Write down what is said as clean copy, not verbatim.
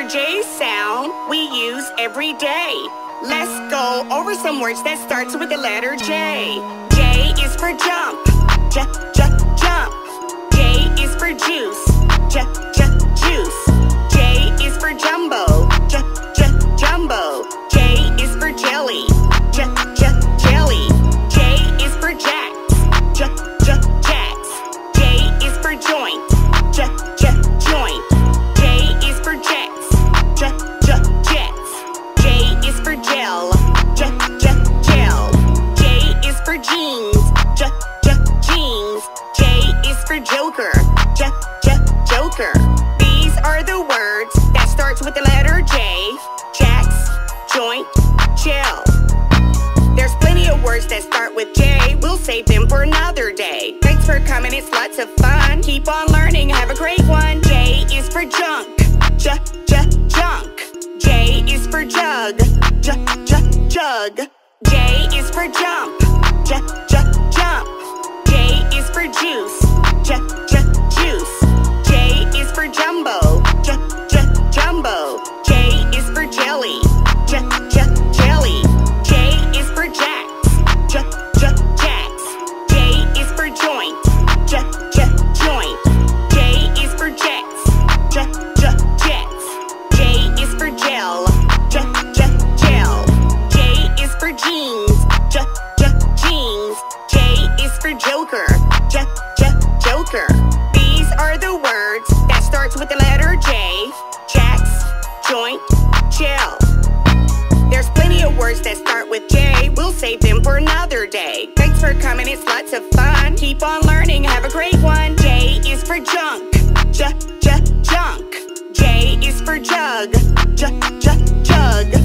letter J sound we use every day. Let's go over some words that starts with the letter J. J is for jump. Jump. J is for juice. Juice. J is for jumbo. Jumbo. J is for jelly. Jelly. J is for jacks. Jacks. J is for joint. Joint. J is for jets. Jets. J is for gel. Gel. J is for jeans. Jeans. J is for joker. Joker. These are the words that starts with the letter J. Jacks, joint, gel. There's plenty of words that start with J. We'll save them for another day. Thanks for coming, it's lots of fun. Keep on learning, have a great one. J is for junk. Junk. J is for jug. Jug. J is for jump. Jump. J is for juice. Juice. J is for jumbo. Jumbo. J is for jelly. Jelly. J is for jacks. Jacks. J is for joint. Joint. J is for jets. Jets. J is for gel. Gel. J is for jeans. Jeans. J is for joker. Joker. These are the words that starts with the letter J. Jacks, joint, gel. There's plenty of words that start with J. We'll save them for another day. Thanks for coming, it's lots of fun. Keep on learning, have a great one. J is for junk. Junk. J is for jug. Jug.